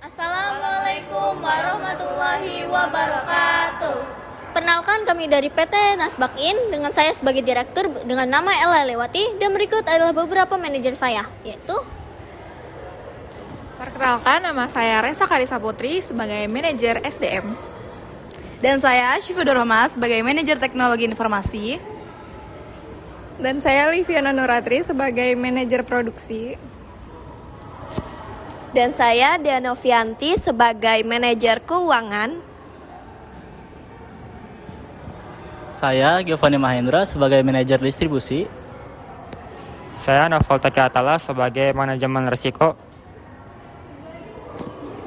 Assalamualaikum warahmatullahi wabarakatuh. Perkenalkan, kami dari PT Nasbakin dengan saya sebagai direktur dengan nama Ella Lewati, dan berikut adalah beberapa manajer saya, yaitu Perkenalkan, nama saya Resa Karisa Putri sebagai manajer SDM. Dan saya Syifudur Rahma sebagai manajer teknologi informasi. Dan saya Liviana Nuratri sebagai manajer produksi. Dan saya Dianovianti sebagai manajer keuangan. Saya Giovanni Mahendra sebagai manajer distribusi. Saya Novel Taki Atala sebagai manajemen risiko.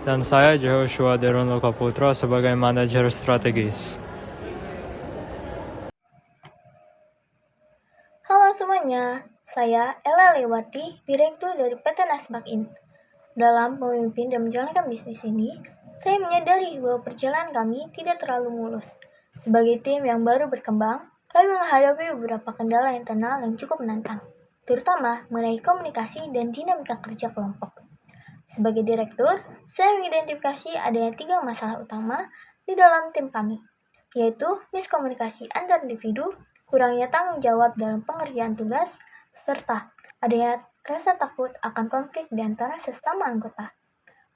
Dan saya Joshua Derun Lokaputra sebagai manajer strategis. Halo semuanya, saya Ella Lewati, direktur dari PT Nasbakin. Dalam memimpin dan menjalankan bisnis ini, saya menyadari bahwa perjalanan kami tidak terlalu mulus. Sebagai tim yang baru berkembang, kami menghadapi beberapa kendala internal yang cukup menantang, terutama mengenai komunikasi dan dinamika kerja kelompok. Sebagai direktur, saya mengidentifikasi adanya 3 masalah utama di dalam tim kami, yaitu miskomunikasi antar individu, kurangnya tanggung jawab dalam pengerjaan tugas, serta adanya rasa takut akan konflik di antara sesama anggota.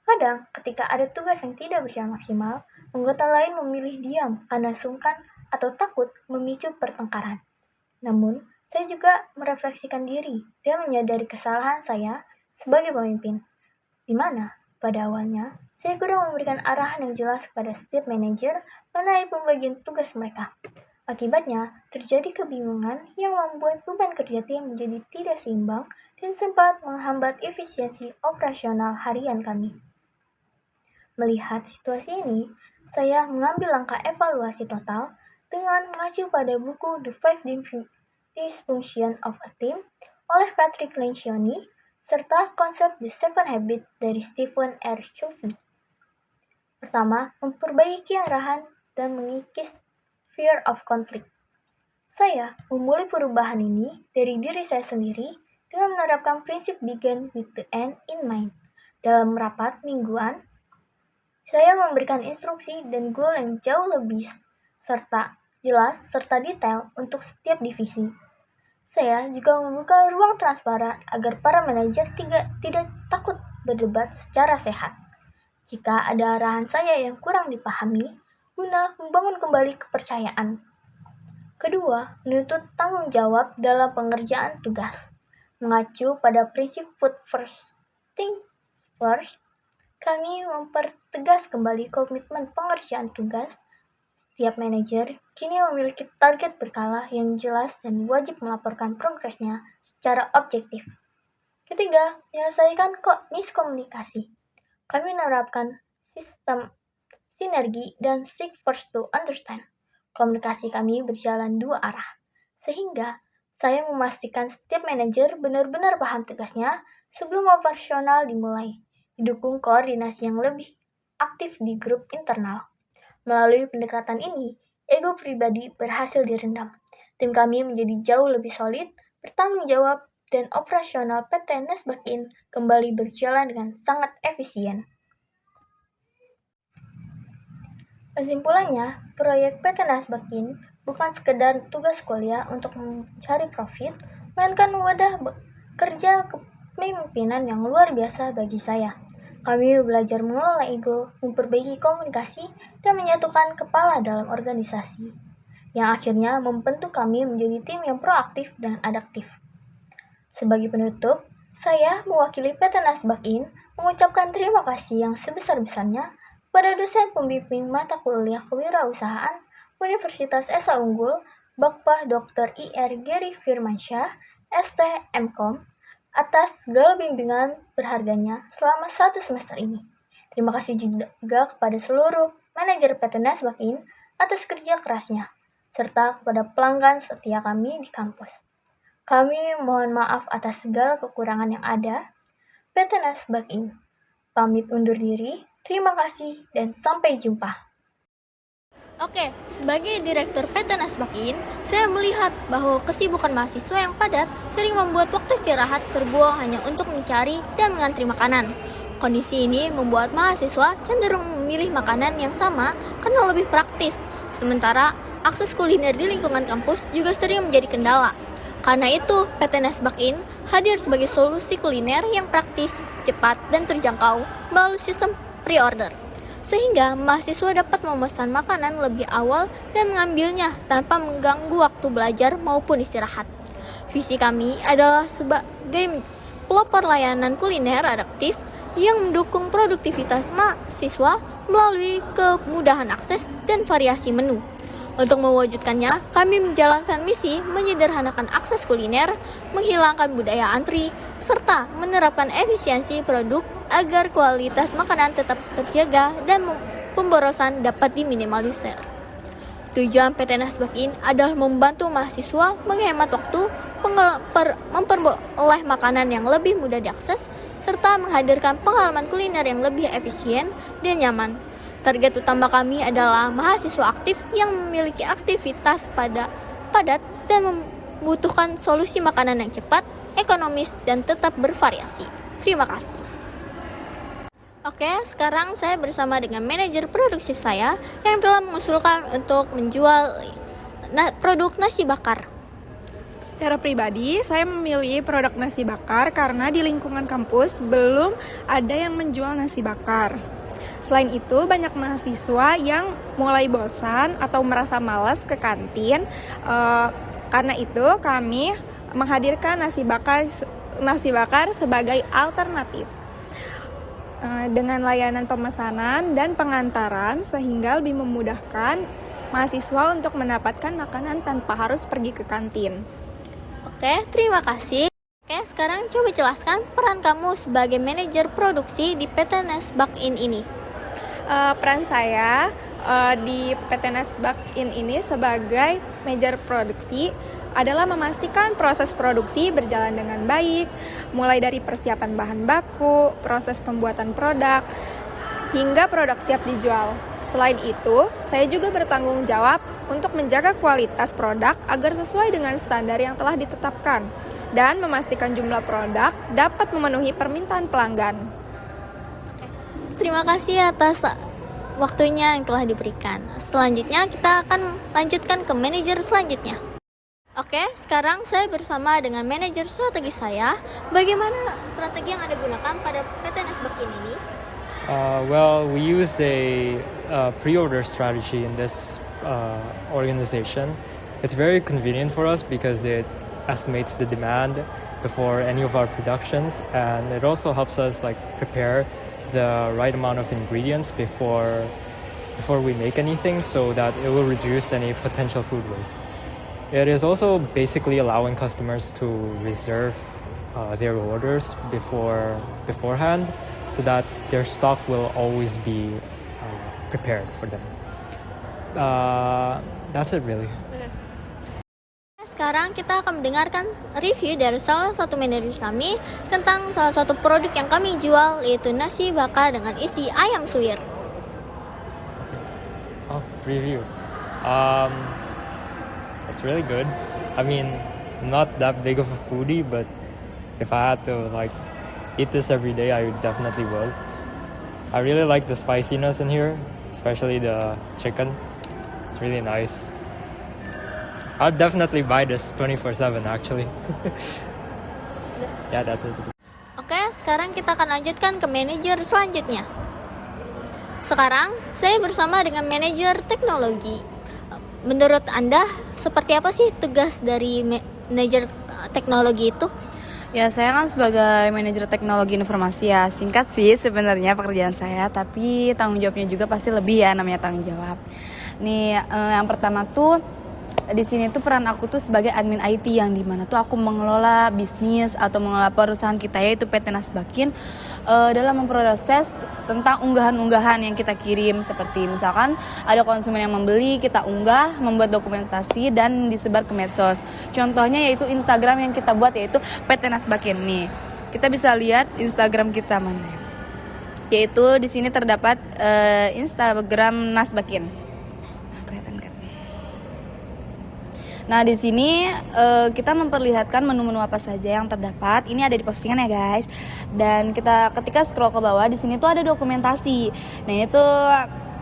Kadang, ketika ada tugas yang tidak berjalan maksimal, anggota lain memilih diam karena sungkan atau takut memicu pertengkaran. Namun, saya juga merefleksikan diri dan menyadari kesalahan saya sebagai pemimpin, di mana pada awalnya saya kurang memberikan arahan yang jelas kepada setiap manajer mengenai pembagian tugas mereka. Akibatnya, terjadi kebingungan yang membuat beban kerja tim menjadi tidak seimbang dan sempat menghambat efisiensi operasional harian kami. Melihat situasi ini, saya mengambil langkah evaluasi total dengan mengacu pada buku The 5 Dysfunction of a Team oleh Patrick Lencioni serta konsep The 7 Habits dari Stephen R. Covey. Pertama, memperbaiki arahan dan mengikis fear of conflict. Saya memulai perubahan ini dari diri saya sendiri dengan menerapkan prinsip begin with the end in mind. Dalam rapat mingguan, saya memberikan instruksi dan goal yang jauh lebih jelas serta detail untuk setiap divisi. Saya juga membuka ruang transparan agar para manajer tidak takut berdebat secara sehat. Jika ada arahan saya yang kurang dipahami, guna membangun kembali kepercayaan. Kedua, menuntut tanggung jawab dalam pengerjaan tugas. Mengacu pada prinsip put first, think first, kami mempertegas kembali komitmen pengerjaan tugas. Setiap manajer kini memiliki target berkala yang jelas dan wajib melaporkan progresnya secara objektif. Ketiga, menyelesaikan miskomunikasi. Kami menerapkan sistem sinergi dan seek first to understand. Komunikasi kami berjalan 2 arah, sehingga saya memastikan setiap manajer benar-benar paham tugasnya sebelum operasional dimulai, didukung koordinasi yang lebih aktif di grup internal. Melalui pendekatan ini, ego pribadi berhasil direndam. Tim kami menjadi jauh lebih solid, bertanggung jawab, dan operasional PT Nasbakin kembali berjalan dengan sangat efisien. Kesimpulannya, proyek PT Nasbakin bukan sekedar tugas kuliah untuk mencari profit, melainkan wadah kerja kepemimpinan yang luar biasa bagi saya. Kami belajar mengelola ego, memperbaiki komunikasi, dan menyatukan kepala dalam organisasi, yang akhirnya membentuk kami menjadi tim yang proaktif dan adaptif. Sebagai penutup, saya mewakili PT Nasbakin mengucapkan terima kasih yang sebesar-besarnya pada dosen pembimbing mata kuliah kewirausahaan Universitas Esa Unggul, Bapak Dr. Ir Geri Firmansyah, ST MKom, atas segala bimbingan berharganya selama 1 semester ini. Terima kasih juga kepada seluruh manajer PT Nasbakin atas kerja kerasnya, serta kepada pelanggan setia kami di kampus. Kami mohon maaf atas segala kekurangan yang ada. PT Nasbakin pamit undur diri. Terima kasih dan sampai jumpa. Oke, sebagai Direktur PT Nasbakin, saya melihat bahwa kesibukan mahasiswa yang padat sering membuat waktu istirahat terbuang hanya untuk mencari dan mengantri makanan. Kondisi ini membuat mahasiswa cenderung memilih makanan yang sama karena lebih praktis. Sementara, akses kuliner di lingkungan kampus juga sering menjadi kendala. Karena itu, PT Nasbakin hadir sebagai solusi kuliner yang praktis, cepat, dan terjangkau melalui sistem pre-order. Sehingga mahasiswa dapat memesan makanan lebih awal dan mengambilnya tanpa mengganggu waktu belajar maupun istirahat. Visi kami adalah sebagai pelopor layanan kuliner adaptif yang mendukung produktivitas mahasiswa melalui kemudahan akses dan variasi menu. Untuk mewujudkannya, kami menjalankan misi menyederhanakan akses kuliner, menghilangkan budaya antri, serta menerapkan efisiensi produk agar kualitas makanan tetap terjaga dan pemborosan dapat diminimalisir. Tujuan PT Nasbakin adalah membantu mahasiswa menghemat waktu, memperoleh makanan yang lebih mudah diakses, serta menghadirkan pengalaman kuliner yang lebih efisien dan nyaman. Target utama kami adalah mahasiswa aktif yang memiliki aktivitas padat dan membutuhkan solusi makanan yang cepat, ekonomis, dan tetap bervariasi. Terima kasih. Oke, sekarang saya bersama dengan manajer produksi saya yang telah mengusulkan untuk menjual produk nasi bakar. Secara pribadi, saya memilih produk nasi bakar karena di lingkungan kampus belum ada yang menjual nasi bakar. Selain itu, banyak mahasiswa yang mulai bosan atau merasa malas ke kantin. Karena itu, kami menghadirkan nasi bakar sebagai alternatif. Dengan layanan pemesanan dan pengantaran sehingga lebih memudahkan mahasiswa untuk mendapatkan makanan tanpa harus pergi ke kantin. Oke, terima kasih. Oke, sekarang coba jelaskan peran kamu sebagai manajer produksi di PT Nasbakin ini. Peran saya di PT Nasbakin ini sebagai manajer produksi adalah memastikan proses produksi berjalan dengan baik, mulai dari persiapan bahan baku, proses pembuatan produk, hingga produk siap dijual. Selain itu, saya juga bertanggung jawab untuk menjaga kualitas produk agar sesuai dengan standar yang telah ditetapkan dan memastikan jumlah produk dapat memenuhi permintaan pelanggan. Terima kasih atas waktunya yang telah diberikan. Selanjutnya kita akan lanjutkan ke manajer selanjutnya. Oke, sekarang saya bersama dengan manajer strategi saya. Bagaimana strategi yang Anda gunakan pada PT Nasbakin ini? Well, we use a pre-order strategy in this organization. It's very convenient for us because it estimates the demand before any of our productions, and it also helps us prepare the right amount of ingredients before we make anything so that it will reduce any potential food waste. It is also basically allowing customers to reserve their orders beforehand so that their stock will always be prepared for them. That's it really. Sekarang kita akan mendengarkan review dari salah satu manajer kami tentang salah satu produk yang kami jual, yaitu nasi bakar dengan isi ayam suwir. Oh, review. It's really good. I mean, I'm not that big of a foodie, but if I had to eat this every day, I definitely will. I really like the spiciness in here, especially the chicken. It's really nice. I'll definitely buy this 24/7 actually. Yeah, that's it. Oke, sekarang kita akan lanjutkan ke manajer selanjutnya. Sekarang saya bersama dengan manajer teknologi. Menurut Anda, seperti apa sih tugas dari manajer teknologi itu? Ya, saya kan sebagai manajer teknologi informasi ya. Singkat sih sebenarnya pekerjaan saya, tapi tanggung jawabnya juga pasti lebih ya, namanya tanggung jawab. Nih, yang pertama tuh di sini tuh peran aku tuh sebagai admin IT yang dimana tuh aku mengelola bisnis atau mengelola perusahaan kita yaitu PT Nasbakin dalam memproses tentang unggahan-unggahan yang kita kirim, seperti misalkan ada konsumen yang membeli, kita unggah, membuat dokumentasi dan disebar ke medsos. Contohnya yaitu Instagram yang kita buat yaitu PT Nasbakin nih. Kita bisa lihat Instagram kita mana. Yaitu di sini terdapat Instagram Nasbakin. Nah, di sini kita memperlihatkan menu-menu apa saja yang terdapat. Ini ada di postingan ya, guys. Dan kita ketika scroll ke bawah di sini tuh ada dokumentasi. Nah, itu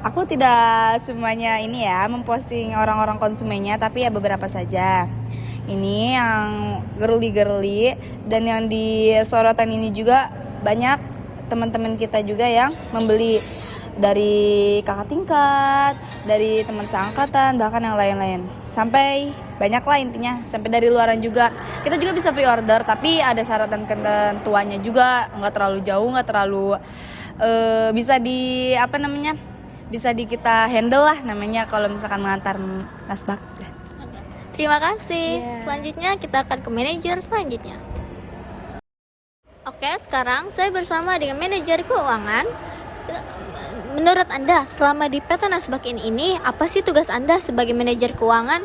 aku tidak semuanya ini ya memposting orang-orang konsumennya, tapi ya beberapa saja. Ini yang girly-girly dan yang di sorotan ini juga banyak teman-teman kita juga yang membeli, dari kakak tingkat, dari teman seangkatan, bahkan yang lain-lain. Sampai banyak lah intinya, sampai dari luaran juga. Kita juga bisa free order, tapi ada syarat dan ketentuannya juga, nggak terlalu jauh, nggak terlalu bisa di bisa di kita handle lah namanya kalau misalkan mengantar nasbak. Terima kasih. Selanjutnya kita akan ke manajer selanjutnya. Oke, sekarang saya bersama dengan manajer keuangan. Menurut Anda, selama di PT Nasbakin ini, apa sih tugas Anda sebagai manajer keuangan?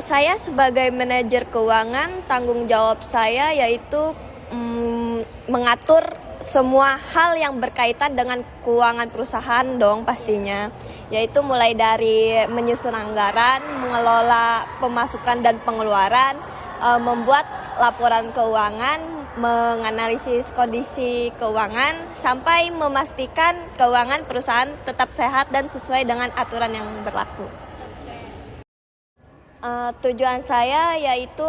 Saya sebagai manajer keuangan, tanggung jawab saya yaitu mengatur semua hal yang berkaitan dengan keuangan perusahaan dong pastinya. Yaitu mulai dari menyusun anggaran, mengelola pemasukan dan pengeluaran, membuat laporan keuangan, menganalisis kondisi keuangan, sampai memastikan keuangan perusahaan tetap sehat dan sesuai dengan aturan yang berlaku. Tujuan saya yaitu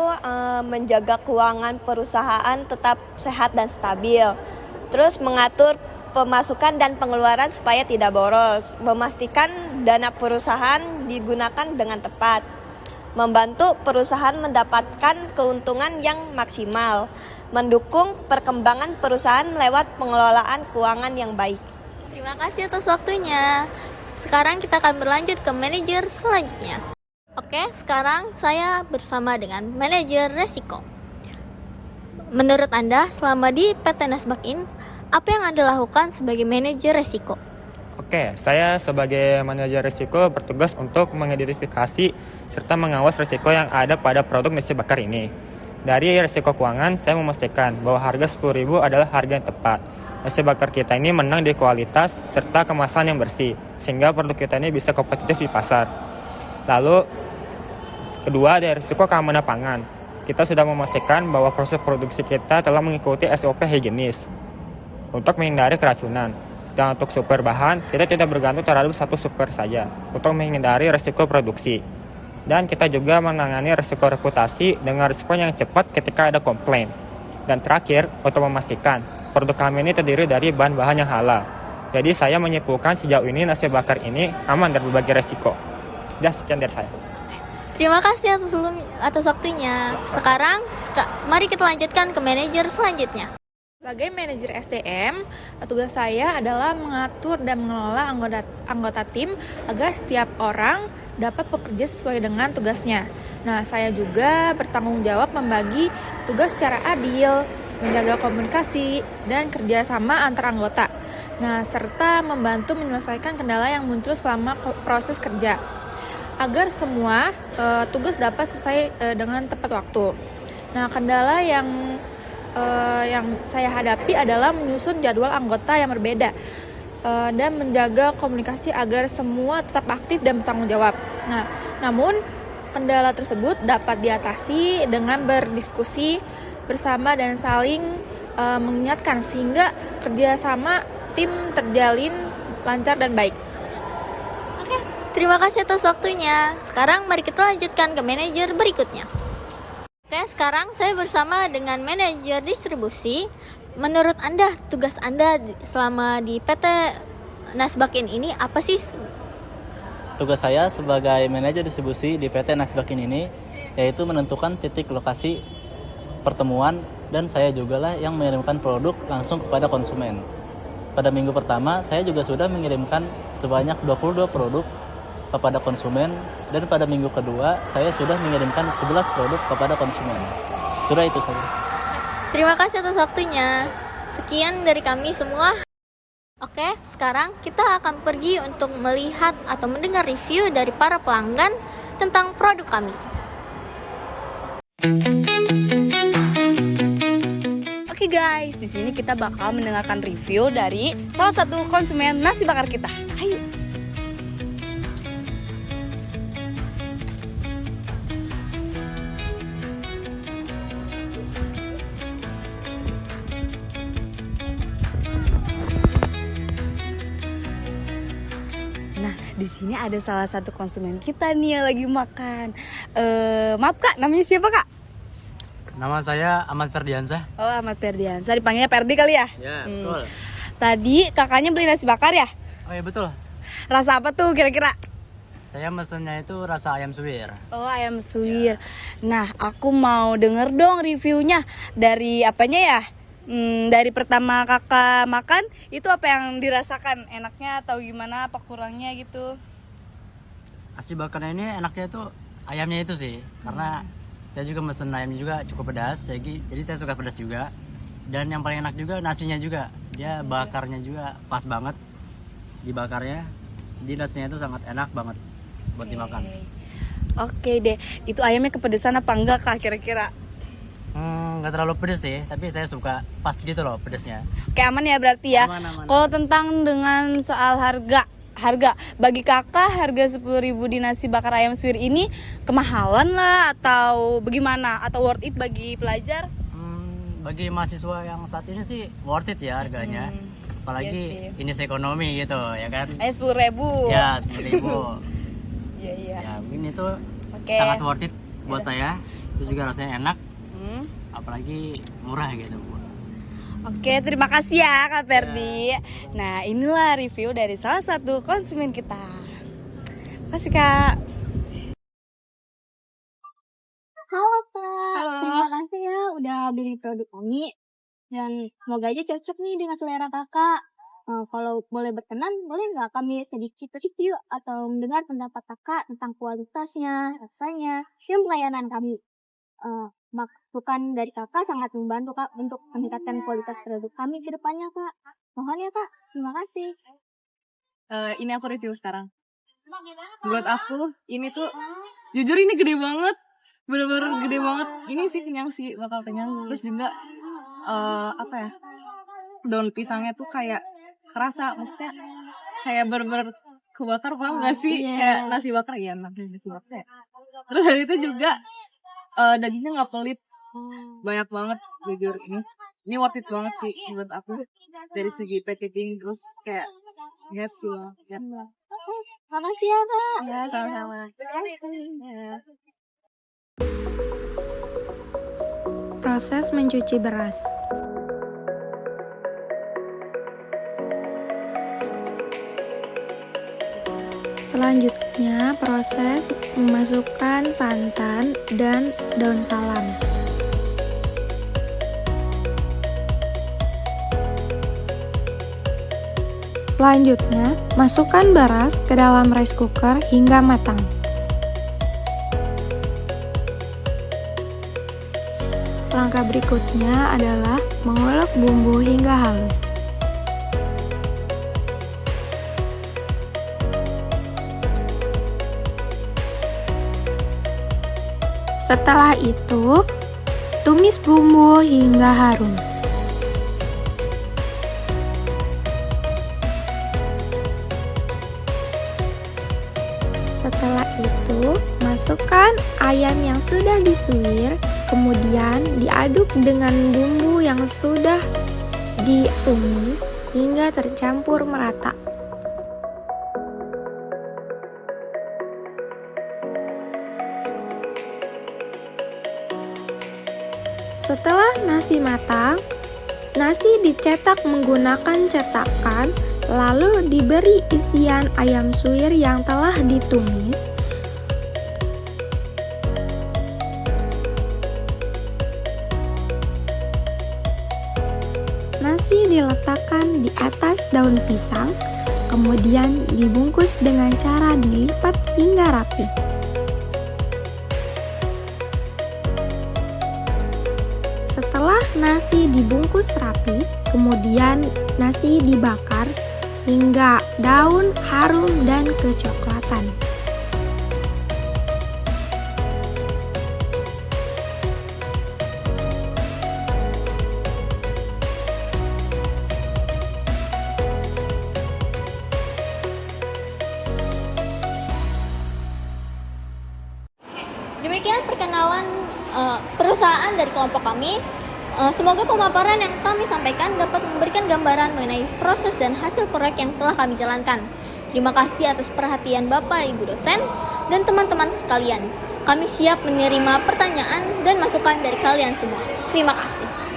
menjaga keuangan perusahaan tetap sehat dan stabil. Terus mengatur pemasukan dan pengeluaran supaya tidak boros, memastikan dana perusahaan digunakan dengan tepat, membantu perusahaan mendapatkan keuntungan yang maksimal, mendukung perkembangan perusahaan lewat pengelolaan keuangan yang baik. Terima kasih atas waktunya. Sekarang kita akan berlanjut ke manajer selanjutnya. Oke, sekarang saya bersama dengan manajer resiko. Menurut Anda, selama di PT Nasbakin, apa yang Anda lakukan sebagai manajer resiko? Oke, saya sebagai manajer risiko bertugas untuk mengidentifikasi serta mengawas risiko yang ada pada produk nasi bakar ini. Dari risiko keuangan, saya memastikan bahwa harga 10.000 adalah harga yang tepat. Nasi bakar kita ini menang di kualitas serta kemasan yang bersih, sehingga produk kita ini bisa kompetitif di pasar. Lalu, kedua, dari risiko keamanan pangan. Kita sudah memastikan bahwa proses produksi kita telah mengikuti SOP higienis untuk menghindari keracunan. Dan untuk sumber bahan, kita tidak bergantung terhadap satu sumber saja untuk menghindari risiko produksi. Dan kita juga menangani risiko reputasi dengan respon yang cepat ketika ada komplain. Dan terakhir, untuk memastikan produk kami ini terdiri dari bahan-bahan yang halal. Jadi saya menyimpulkan sejauh ini nasi bakar ini aman dari berbagai risiko. Dan sekian dari saya. Terima kasih atas waktunya. Sekarang, mari kita lanjutkan ke manajer selanjutnya. Sebagai manajer SDM, tugas saya adalah mengatur dan mengelola anggota tim agar setiap orang dapat bekerja sesuai dengan tugasnya. Nah, saya juga bertanggung jawab membagi tugas secara adil, menjaga komunikasi, dan kerjasama antar anggota. Nah, serta membantu menyelesaikan kendala yang muncul selama proses kerja, agar semua tugas dapat selesai dengan tepat waktu. Nah, kendala yang saya hadapi adalah menyusun jadwal anggota yang berbeda dan menjaga komunikasi agar semua tetap aktif dan bertanggung jawab. Nah, namun kendala tersebut dapat diatasi dengan berdiskusi bersama dan saling mengingatkan sehingga kerjasama tim terjalin lancar dan baik. Oke, terima kasih atas waktunya. Sekarang mari kita lanjutkan ke manajer berikutnya. Oke, sekarang saya bersama dengan manajer distribusi. Menurut Anda, tugas Anda selama di PT Nasbakin ini apa sih? Tugas saya sebagai manajer distribusi di PT Nasbakin ini yaitu menentukan titik lokasi pertemuan, dan saya juga lah yang mengirimkan produk langsung kepada konsumen. Pada minggu pertama, saya juga sudah mengirimkan sebanyak 22 produk kepada konsumen, dan pada minggu kedua saya sudah mengirimkan 11 produk kepada konsumen. Sudah itu saja. Terima kasih atas waktunya. Sekian dari kami semua. Oke, sekarang kita akan pergi untuk melihat atau mendengar review dari para pelanggan tentang produk kami. Oke guys, di sini kita bakal mendengarkan review dari salah satu konsumen nasi bakar kita. Ayo. di sini ada salah satu konsumen kita nih yang lagi makan. Maaf Kak, namanya siapa Kak? Nama saya Ahmad Ferdiansah. Oh, Ahmad Ferdiansah. Dipanggilnya Ferdi kali ya? Ya, betul. Tadi kakaknya beli nasi bakar ya? Oh ya betul. Rasa apa tuh kira-kira? Saya mesennya itu rasa ayam suwir. Oh, ayam suwir. Nah, aku mau denger dong reviewnya dari apanya ya? Dari pertama kakak makan, itu apa yang dirasakan? Enaknya atau gimana? Apa kurangnya gitu? Nasi bakarnya ini enaknya itu ayamnya itu sih. Karena saya juga mesen ayamnya juga cukup pedas. Jadi saya suka pedas juga. Dan yang paling enak juga nasinya juga. Dia bakarnya juga pas banget dibakarnya. Jadi nasinya itu sangat enak banget buat dimakan. Oke deh, itu ayamnya kepedesan apa enggak Kak kira-kira? Nggak terlalu pedes sih, tapi saya suka pas gitu loh pedesnya. Oke, aman ya berarti ya. Aman. Kalau tentang dengan soal harga bagi kakak harga 10.000 di nasi bakar ayam suwir ini kemahalan lah atau bagaimana? Atau worth it bagi pelajar? Bagi mahasiswa yang saat ini sih worth it ya harganya. Apalagi Iya ini ekonomi gitu ya kan. Hanya 10.000. Ya 10.000. Iya. Ya ini tuh Oke. sangat worth it buat saya. Itu juga rasanya enak. Hmm. Apalagi murah gitu. Oke, terima kasih ya Kak Ferdi. Nah, inilah review dari salah satu konsumen kita. Makasih Kak. Halo Kak, terima kasih ya udah beli produk kami. Dan semoga aja cocok nih dengan selera kakak. Kalau boleh berkenan, boleh nggak kami sedikit review atau mendengar pendapat kakak tentang kualitasnya, rasanya, dan pelayanan kami. Masukan dari kakak sangat membantu Kak untuk meningkatkan kualitas produk kami ke depannya Kak. Mohon ya Kak, terima kasih. Ini aku review sekarang. Menurut aku, ini tuh jujur ini gede banget. Bener-bener gede banget. Ini sih kenyang sih, bakal kenyang. Terus juga apa ya? Daun pisangnya tuh kayak kerasa, maksudnya kayak bener-bener kebakar, paham gak sih? Kayak nasi bakar ya, nasi bakar ya. Terus dari itu juga dagingnya nggak pelit, banyak banget jujur ini worth it banget sih menurut aku dari segi packaging, terus kayak lihat sih loh ya. Makasih ya Kak. Ya sama-sama. Proses mencuci beras. Selanjutnya, proses memasukkan santan dan daun salam. Selanjutnya, masukkan beras ke dalam rice cooker hingga matang. Langkah berikutnya adalah mengulek bumbu hingga halus. Setelah itu, tumis bumbu hingga harum. Setelah itu, masukkan ayam yang sudah disuwir, kemudian diaduk dengan bumbu yang sudah ditumis hingga tercampur merata. Setelah nasi matang, nasi dicetak menggunakan cetakan, lalu diberi isian ayam suwir yang telah ditumis. Nasi diletakkan di atas daun pisang, kemudian dibungkus dengan cara dilipat hingga rapi. Setelah nasi dibungkus rapi, kemudian nasi dibakar hingga daun harum dan kecoklatan. Demikian perkenalan perusahaan dari kelompok kami. Semoga pemaparan yang kami sampaikan dapat memberikan gambaran mengenai proses dan hasil proyek yang telah kami jalankan. Terima kasih atas perhatian Bapak, Ibu dosen, dan teman-teman sekalian. Kami siap menerima pertanyaan dan masukan dari kalian semua. Terima kasih.